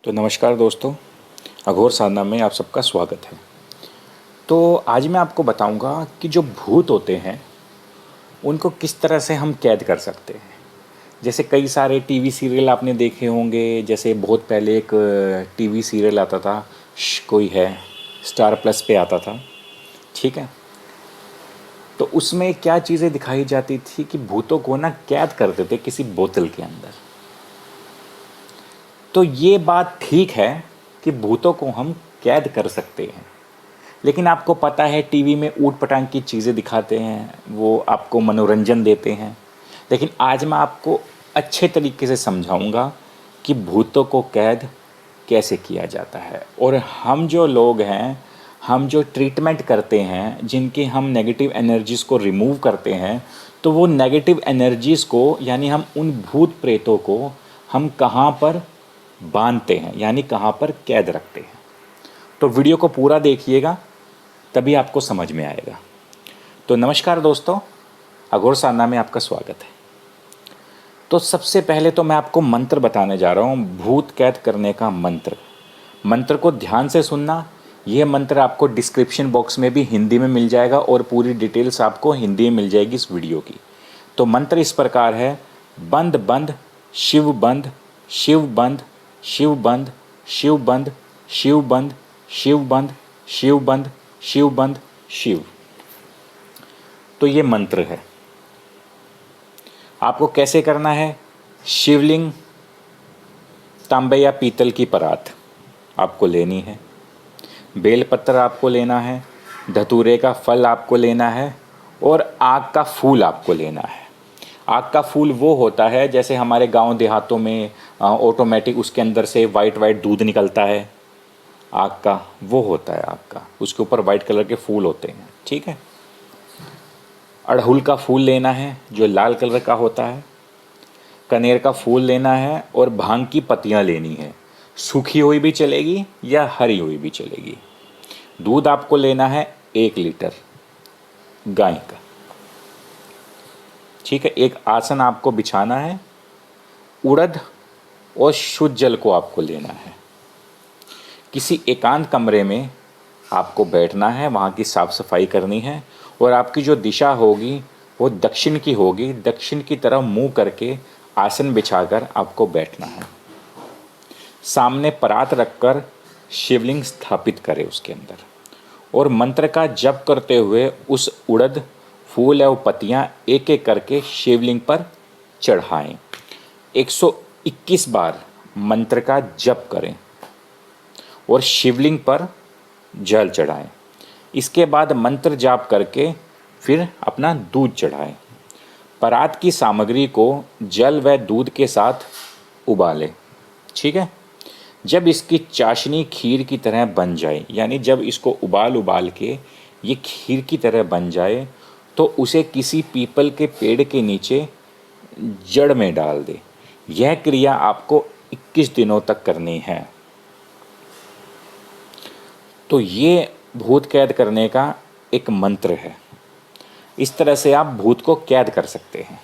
तो नमस्कार दोस्तों, अघोर साधना में आप सबका स्वागत है। तो आज मैं आपको बताऊंगा कि जो भूत होते हैं उनको किस तरह से हम कैद कर सकते हैं। जैसे कई सारे टीवी सीरियल आपने देखे होंगे। जैसे बहुत पहले एक टीवी सीरियल आता था, कोई है, स्टार प्लस पे आता था, ठीक है। तो उसमें क्या चीज़ें दिखाई जाती थी कि भूतों को ना कैद करते थे किसी बोतल के अंदर। तो ये बात ठीक है कि भूतों को हम कैद कर सकते हैं, लेकिन आपको पता है टीवी में ऊट पटांग की चीज़ें दिखाते हैं, वो आपको मनोरंजन देते हैं। लेकिन आज मैं आपको अच्छे तरीके से समझाऊंगा कि भूतों को कैद कैसे किया जाता है। और हम जो लोग हैं, हम जो ट्रीटमेंट करते हैं, जिनके हम नेगेटिव एनर्जीज़ को रिमूव करते हैं, तो वो नेगेटिव एनर्जीज़ को यानी हम उन भूत प्रेतों को हम कहाँ पर बांधते हैं, यानी कहाँ पर कैद रखते हैं। तो वीडियो को पूरा देखिएगा, तभी आपको समझ में आएगा। तो नमस्कार दोस्तों, अघोर साधना में आपका स्वागत है। तो सबसे पहले तो मैं आपको मंत्र बताने जा रहा हूँ, भूत कैद करने का मंत्र। मंत्र को ध्यान से सुनना। यह मंत्र आपको डिस्क्रिप्शन बॉक्स में भी हिंदी में मिल जाएगा और पूरी डिटेल्स आपको हिंदी में मिल जाएगी इस वीडियो की। तो मंत्र इस प्रकार है: बंद बंद शिव बंद, शिव बंद, शिव बंद, शिव बंद, शिव बंद, शिव बंद, शिव बंद, शिव बंद, शिव। तो ये मंत्र है। आपको कैसे करना है? शिवलिंग, तांबे या पीतल की परात आपको लेनी है, बेलपत्र आपको लेना है, धतूरे का फल आपको लेना है और आग का फूल आपको लेना है। आग का फूल वो होता है जैसे हमारे गांव देहातों में ऑटोमेटिक उसके अंदर से वाइट वाइट दूध निकलता है, आग का वो होता है आग का, उसके ऊपर वाइट कलर के फूल होते हैं, ठीक है। अड़हुल का फूल लेना है जो लाल कलर का होता है, कनेर का फूल लेना है और भांग की पत्तियां लेनी है, सूखी हुई भी चलेगी या हरी हुई भी चलेगी। दूध आपको लेना है 1 लीटर गाय का, ठीक है। एक आसन आपको बिछाना है, उड़द और शुद्ध जल को आपको लेना है। किसी एकांत कमरे में आपको बैठना है, वहाँ की साफ़ सफाई करनी है और आपकी जो दिशा होगी वो दक्षिण की होगी। दक्षिण की तरफ मुंह करके आसन बिछाकर आपको बैठना है। सामने परात रखकर शिवलिंग स्थापित करें उसके अंदर और मंत्र का जप करते हुए उस उड़द, फूल और पत्तियाँ एक एक करके शिवलिंग पर चढ़ाएं। 121 बार मंत्र का जप करें और शिवलिंग पर जल चढ़ाएं। इसके बाद मंत्र जाप करके फिर अपना दूध चढ़ाएं। परात की सामग्री को जल व दूध के साथ उबालें, ठीक है। जब इसकी चाशनी खीर की तरह बन जाए, यानी जब इसको उबाल के ये खीर की तरह बन जाए, तो उसे किसी पीपल के पेड़ के नीचे जड़ में डाल दे। यह क्रिया आपको 21 दिनों तक करनी है। तो ये भूत कैद करने का एक मंत्र है। इस तरह से आप भूत को कैद कर सकते हैं,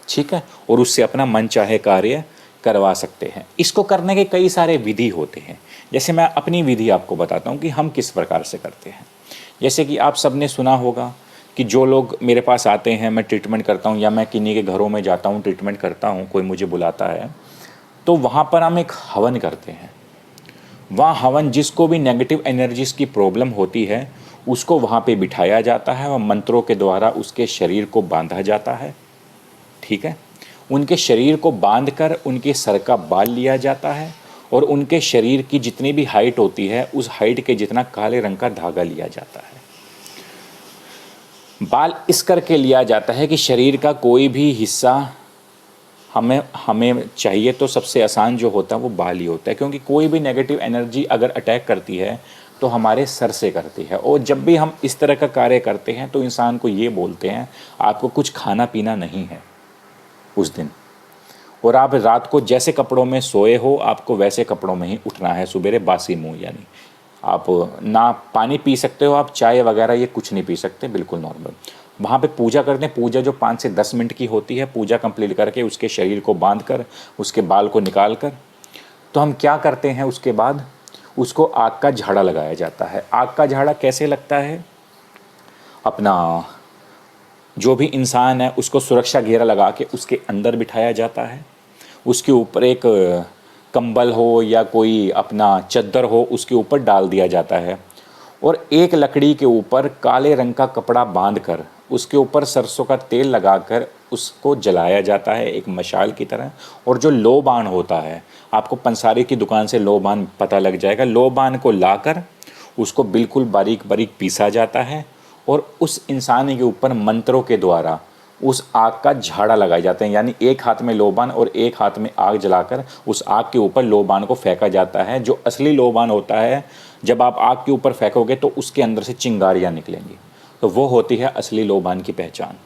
ठीक है, और उससे अपना मनचाहे कार्य करवा सकते हैं। इसको करने के कई सारे विधि होते हैं। जैसे मैं अपनी विधि आपको बताता हूँ कि हम किस प्रकार से करते हैं। जैसे कि आप सबने सुना होगा कि जो लोग मेरे पास आते हैं, मैं ट्रीटमेंट करता हूँ या मैं किन्हीं के घरों में जाता हूँ, ट्रीटमेंट करता हूँ, कोई मुझे बुलाता है, तो वहाँ पर हम एक हवन करते हैं। वहाँ हवन, जिसको भी नेगेटिव एनर्जीज़ की प्रॉब्लम होती है उसको वहाँ पे बिठाया जाता है और मंत्रों के द्वारा उसके शरीर को बांधा जाता है, ठीक है। उनके शरीर को बांधकर उनके सर का बाल लिया जाता है और उनके शरीर की जितनी भी हाइट होती है उस हाइट के जितना काले रंग का धागा लिया जाता है। बाल इस करके लिया जाता है कि शरीर का कोई भी हिस्सा हमें चाहिए तो सबसे आसान जो होता है वो बाल ही होता है, क्योंकि कोई भी नेगेटिव एनर्जी अगर अटैक करती है तो हमारे सर से करती है। और जब भी हम इस तरह का कार्य करते हैं तो इंसान को ये बोलते हैं आपको कुछ खाना पीना नहीं है उस दिन, और आप रात को जैसे कपड़ों में सोए हो आपको वैसे कपड़ों में ही उठना है सुबेरे बासी मुँह। यानी आप ना पानी पी सकते हो, आप चाय वगैरह ये कुछ नहीं पी सकते, बिल्कुल नॉर्मल। वहाँ पे पूजा करते हैं। पूजा जो 5 से 10 मिनट की होती है, पूजा कंप्लीट करके उसके शरीर को बांध कर उसके बाल को निकाल कर तो हम क्या करते हैं उसके बाद, उसको आग का झाड़ा लगाया जाता है। आग का झाड़ा कैसे लगता है, अपना जो भी इंसान है उसको सुरक्षा घेरा लगा के उसके अंदर बिठाया जाता है, उसके ऊपर एक कंबल हो या कोई अपना चद्दर हो उसके ऊपर डाल दिया जाता है, और एक लकड़ी के ऊपर काले रंग का कपड़ा बांधकर उसके ऊपर सरसों का तेल लगाकर उसको जलाया जाता है एक मशाल की तरह। और जो लोबान होता है, आपको पंसारी की दुकान से लोबान पता लग जाएगा, लोबान को लाकर उसको बिल्कुल बारीक बारीक पीसा जाता है और उस इंसान के ऊपर मंत्रों के द्वारा उस आग का झाड़ा लगाए जाते हैं। यानी एक हाथ में लोबान और एक हाथ में आग जलाकर उस आग के ऊपर लोबान को फेंका जाता है। जो असली लोबान होता है, जब आप आग के ऊपर फेंकोगे तो उसके अंदर से चिंगारियाँ निकलेंगी, तो वो होती है असली लोबान की पहचान।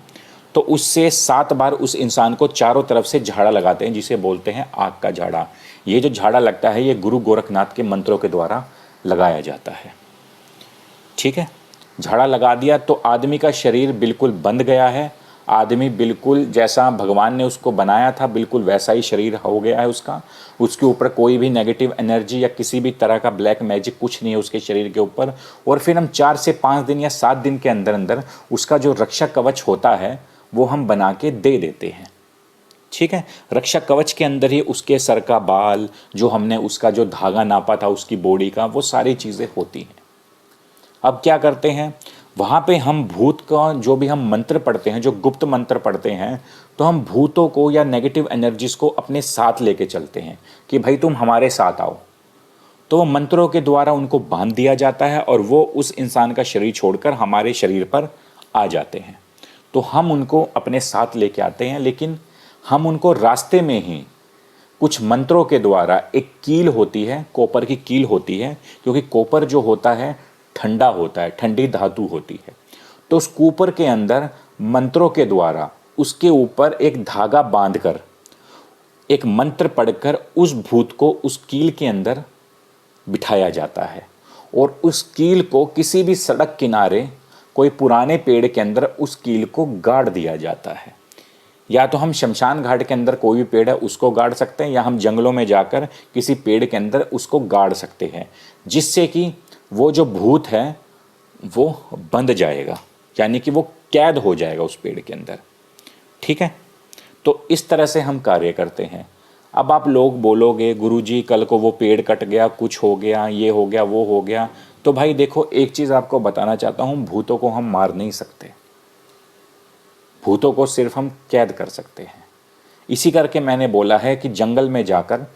तो उससे 7 बार उस इंसान को चारों तरफ से झाड़ा लगाते हैं, जिसे बोलते हैं आग का झाड़ा। ये जो झाड़ा लगता है ये गुरु गोरखनाथ के मंत्रों के द्वारा लगाया जाता है। ठीक है, झाड़ा लगा दिया तो आदमी का शरीर बिल्कुल बंध गया है, आदमी बिल्कुल जैसा भगवान ने उसको बनाया था बिल्कुल वैसा ही शरीर हो गया है उसका। उसके ऊपर कोई भी नेगेटिव एनर्जी या किसी भी तरह का ब्लैक मैजिक कुछ नहीं है उसके शरीर के ऊपर। और फिर हम 4 से 5 दिन या 7 दिन के अंदर अंदर उसका जो रक्षा कवच होता है वो हम बना के दे देते हैं। ठीक है, रक्षा कवच के अंदर ही उसके सर का बाल, जो हमने उसका जो धागा नापा था उसकी बॉडी का, वो सारी चीज़ें होती हैं। अब क्या करते हैं, वहाँ पे हम भूत का जो भी हम मंत्र पढ़ते हैं, जो गुप्त मंत्र पढ़ते हैं, तो हम भूतों को या नेगेटिव एनर्जीज को अपने साथ लेके चलते हैं कि भाई तुम हमारे साथ आओ। तो मंत्रों के द्वारा उनको बांध दिया जाता है और वो उस इंसान का शरीर छोड़कर हमारे शरीर पर आ जाते हैं। तो हम उनको अपने साथ लेके आते हैं, लेकिन हम उनको रास्ते में ही कुछ मंत्रों के द्वारा, एक कील होती है, कॉपर की कील होती है, क्योंकि कॉपर जो होता है ठंडा होता है, ठंडी धातु होती है। तो उस कूपर के अंदर मंत्रों के द्वारा उसके ऊपर एक धागा बांधकर एक मंत्र पढ़कर उस भूत को उस कील के अंदर बिठाया जाता है, और उस कील को किसी भी सड़क किनारे कोई पुराने पेड़ के अंदर उस कील को गाड़ दिया जाता है। या तो हम शमशान घाट के अंदर कोई भी पेड़ है उसको गाड़ सकते हैं, या हम जंगलों में जाकर किसी पेड़ के अंदर उसको गाड़ सकते हैं, जिससे कि वो जो भूत है वो बंध जाएगा, यानी कि वो कैद हो जाएगा उस पेड़ के अंदर। ठीक है, तो इस तरह से हम कार्य करते हैं। अब आप लोग बोलोगे गुरुजी कल को वो पेड़ कट गया, कुछ हो गया, ये हो गया, वो हो गया। तो भाई देखो, एक चीज़ आपको बताना चाहता हूँ, भूतों को हम मार नहीं सकते, भूतों को सिर्फ हम कैद कर सकते हैं। इसी करके मैंने बोला है कि जंगल में जाकर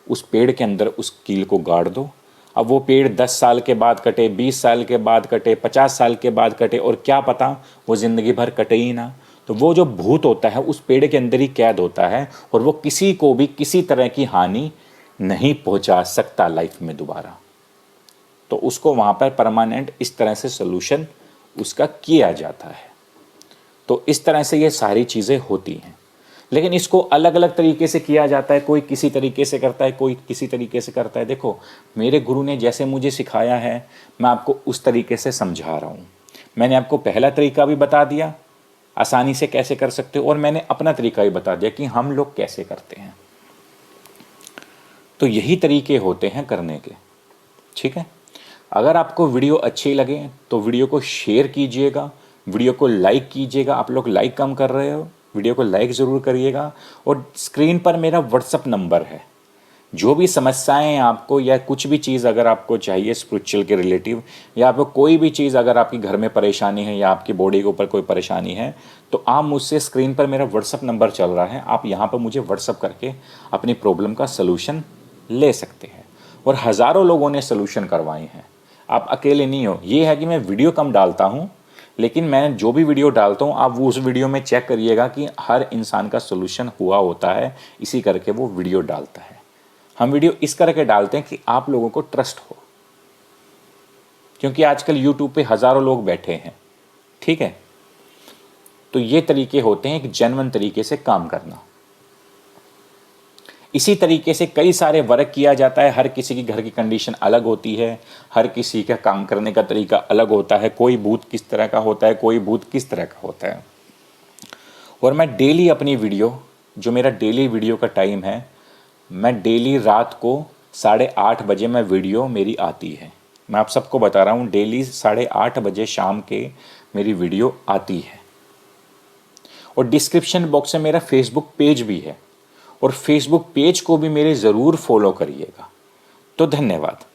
उस पेड़ के अंदर उस कील को गाड़ दो। अब वो पेड़ 10 साल के बाद कटे, 20 साल के बाद कटे, 50 साल के बाद कटे, और क्या पता वो ज़िंदगी भर कटे ही ना, तो वो जो भूत होता है उस पेड़ के अंदर ही कैद होता है, और वो किसी को भी किसी तरह की हानि नहीं पहुंचा सकता लाइफ में दोबारा। तो उसको वहाँ पर परमानेंट इस तरह से सोल्यूशन उसका किया जाता है। तो इस तरह से ये सारी चीज़ें होती हैं, लेकिन इसको अलग अलग तरीके से किया जाता है। कोई किसी तरीके से करता है, कोई किसी तरीके से करता है। देखो, मेरे गुरु ने जैसे मुझे सिखाया है मैं आपको उस तरीके से समझा रहा हूँ। मैंने आपको पहला तरीका भी बता दिया आसानी से कैसे कर सकते हो, और मैंने अपना तरीका भी बता दिया कि हम लोग कैसे करते हैं। तो यही तरीके होते हैं करने के। ठीक है, अगर आपको वीडियो अच्छी लगे तो वीडियो को शेयर कीजिएगा, वीडियो को लाइक कीजिएगा। आप लोग लाइक कम कर रहे हो, वीडियो को लाइक ज़रूर करिएगा। और स्क्रीन पर मेरा व्हाट्सअप नंबर है, जो भी समस्याएं आपको या कुछ भी चीज़ अगर आपको चाहिए स्पिरिचुअल के रिलेटिव, या आपको कोई भी चीज़ अगर आपकी घर में परेशानी है या आपकी बॉडी के ऊपर कोई परेशानी है, तो आप मुझसे, स्क्रीन पर मेरा व्हाट्सअप नंबर चल रहा है, आप यहाँ पर मुझे व्हाट्सअप करके अपनी प्रॉब्लम का सलूशन ले सकते हैं। और हज़ारों लोगों ने सलूशन करवाए हैं, आप अकेले नहीं हो। ये है कि मैं वीडियो कम डालता हूँ, लेकिन मैं जो भी वीडियो डालता हूँ आप वो उस वीडियो में चेक करिएगा कि हर इंसान का सलूशन हुआ होता है, इसी करके वो वीडियो डालता है। हम वीडियो इस करके डालते हैं कि आप लोगों को ट्रस्ट हो, क्योंकि आजकल यूट्यूब पे हज़ारों लोग बैठे हैं। ठीक है, तो ये तरीके होते हैं एक जेन्युइन तरीके से काम करना। इसी तरीके से कई सारे वर्क किया जाता है। हर किसी की घर की कंडीशन अलग होती है, हर किसी का काम करने का तरीका अलग होता है। कोई भूत किस तरह का होता है, कोई भूत किस तरह का होता है। और मैं डेली अपनी वीडियो, जो मेरा डेली वीडियो का टाइम है, मैं डेली रात को 8:30 बजे मैं वीडियो मेरी आती है। मैं आप सबको बता रहा हूँ, डेली 8:30 बजे शाम के मेरी वीडियो आती है। और डिस्क्रिप्शन बॉक्स में मेरा फेसबुक पेज भी है, और फेसबुक पेज को भी मेरे ज़रूर फॉलो करिएगा। तो धन्यवाद।